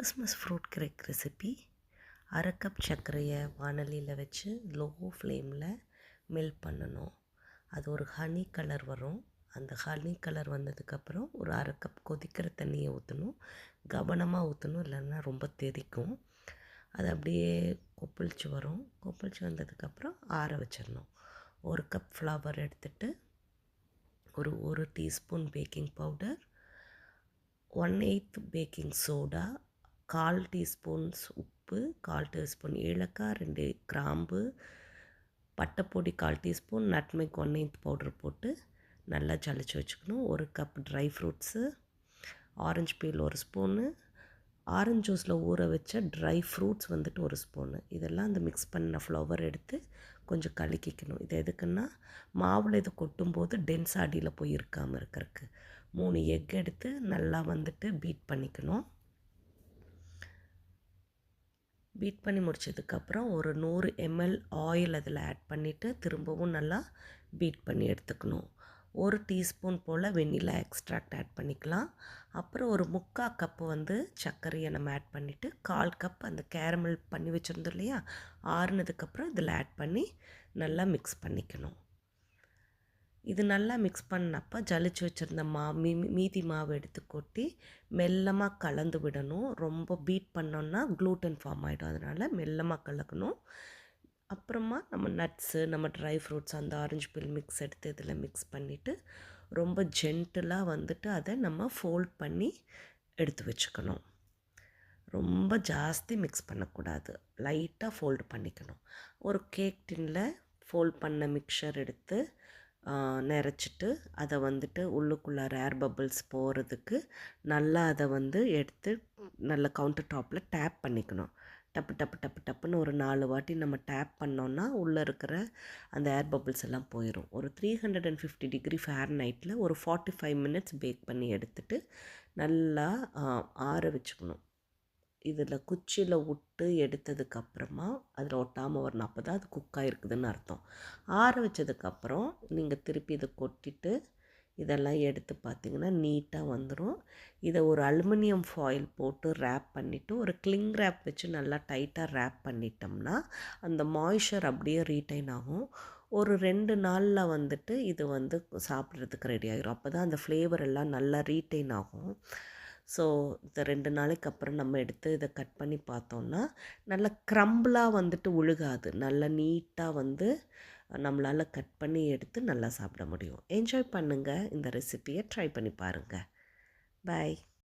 Christmas fruit cake recipe. அரை cup சர்க்கரையை வானலியில் வச்சு லோ ஃப்ளேமில் மெல்ட் பண்ணணும். அது ஒரு ஹனி கலர் வரும். அந்த ஹனி கலர் வந்ததுக்கப்புறம் ஒரு அரை கப் கொதிக்கிற தண்ணியை ஊற்றணும். கவனமாக ஊற்றணும், இல்லைன்னா ரொம்ப தெறிக்கும். அது அப்படியே கொப்பளிச்சு வரும். கொப்பளிச்சு வந்ததுக்கப்புறம் ஆற வச்சிடணும். ஒரு கப் ஃப்ளவர் எடுத்துகிட்டு ஒரு teaspoon baking powder, 1/8 baking soda, 1/4 teaspoons உப்பு, 1/4 டீஸ்பூன் ஏலக்காய், 2 கிராம்பு, பட்டைப்பொடி 1/4 டீஸ்பூன், நட்மெக் 1/8 பவுடர் போட்டு நல்லா ஜலிச்சு வச்சுக்கணும். ஒரு cup dry fruits, orange peel 1 spoon, orange ஜூஸில் ஊற வச்ச ட்ரை ஃப்ரூட்ஸ் வந்துட்டு 1 ஸ்பூனு. இதெல்லாம் அந்த மிக்ஸ் பண்ண ஃப்ளவர் எடுத்து கொஞ்சம் கலக்கிக்கணும். இது எதுக்குன்னா மாவில் இது கொட்டும்போது டென்ஸ் அடியில் போய் இருக்காமல் இருக்கிறதுக்கு. 3 எக் எடுத்து நல்லா வந்துட்டு பீட் பண்ணிக்கணும். பீட் பண்ணி முடிச்சதுக்கப்புறம் ஒரு 100 ml ஆயில் அதில் ஆட் பண்ணிவிட்டு திரும்பவும் நல்லா பீட் பண்ணி எடுத்துக்கணும். 1 டீஸ்பூன் போல் வெண்ணிலா எக்ஸ்ட்ராக்ட் ஆட் பண்ணிக்கலாம். அப்புறம் ஒரு 3/4 கப்பு வந்து சர்க்கரையை நம்ம ஆட் பண்ணிவிட்டு 1/4 கப் அந்த கேரமல் பண்ணி வச்சுருந்தோம் இல்லையா, ஆறுனதுக்கப்புறம் இதில் ஆட் பண்ணி நல்லா மிக்ஸ் பண்ணிக்கணும். இது நல்லா மிக்ஸ் பண்ணப்போ ஜலிச்சு வச்சுருந்த மீதி மாவு எடுத்து கொட்டி மெல்லமாக கலந்து விடணும். ரொம்ப பீட் பண்ணோன்னா க்ளூட்டன் ஃபார்ம் ஆகிடும். அதனால் மெல்லமாக கலக்கணும். அப்புறமா நம்ம நட்ஸு, நம்ம ட்ரை ஃப்ரூட்ஸ், அந்த ஆரஞ்சு பீல் மிக்ஸ் எடுத்து இதில் மிக்ஸ் பண்ணிவிட்டு ரொம்ப ஜென்டிலாக வந்துட்டு அதை நம்ம ஃபோல்ட் பண்ணி எடுத்து வச்சுக்கணும். ரொம்ப ஜாஸ்தி மிக்ஸ் பண்ணக்கூடாது, லைட்டாக ஃபோல்டு பண்ணிக்கணும். ஒரு கேக் டின்னில் ஃபோல்ட் பண்ண மிக்சர் எடுத்து நிறச்சிட்டு அதை வந்துட்டு உள்ளுக்குள்ளார ஏர் பபிள்ஸ் போகிறதுக்கு நல்லா அதை வந்து எடுத்து நல்லா கவுண்டர் டாப்பில் டேப் பண்ணிக்கணும். டப்பு டப்பு டப்பு டப்புன்னு ஒரு 4 வாட்டி நம்ம டேப் பண்ணோன்னா உள்ளே இருக்கிற அந்த ஏர் பபிள்ஸ் எல்லாம் போயிடும். ஒரு 350 டிகிரி ஃபேரன்ஹைட்டில் ஒரு 45 மினிட்ஸ் பேக் பண்ணி எடுத்துகிட்டு நல்லா ஆற வச்சுக்கணும். இதில் குச்சியில் விட்டு எடுத்ததுக்கப்புறமா அதில் ஒட்டாமல் வரணும். அப்போ தான் அது குக் ஆகிருக்குதுன்னு அர்த்தம். ஆற வச்சதுக்கப்புறம் நீங்கள் திருப்பி இதை கொட்டிட்டு இதெல்லாம் எடுத்து பார்த்திங்கன்னா நீட்டாக வந்துடும். இதை ஒரு அலுமினியம் ஃபாயில் போட்டு ரேப் பண்ணிவிட்டு ஒரு கிளிங் ரேப் வச்சு நல்லா டைட்டாக ரேப் பண்ணிட்டோம்னா அந்த மாய்ஸ்சர் அப்படியே ரீட்டைன் ஆகும். ஒரு 2 நாளில் வந்துட்டு இது வந்து சாப்பிட்றதுக்கு ரெடி ஆகிரும். அப்போ தான் அந்த ஃப்ளேவர் எல்லாம் நல்லா ரீட்டைன் ஆகும். ஸோ இந்த 2 நாளைக்கு அப்புறம் நம்ம எடுத்து இதை கட் பண்ணி பார்த்தோன்னா நல்லா க்ரம்பிளாக வந்துட்டு உழுகாது. நல்லா நீட்டாக வந்து நம்மளால் கட் பண்ணி எடுத்து நல்லா சாப்பிட முடியும். என்ஜாய் பண்ணுங்கள். இந்த ரெசிபியை ட்ரை பண்ணி பாருங்கள். பாய்.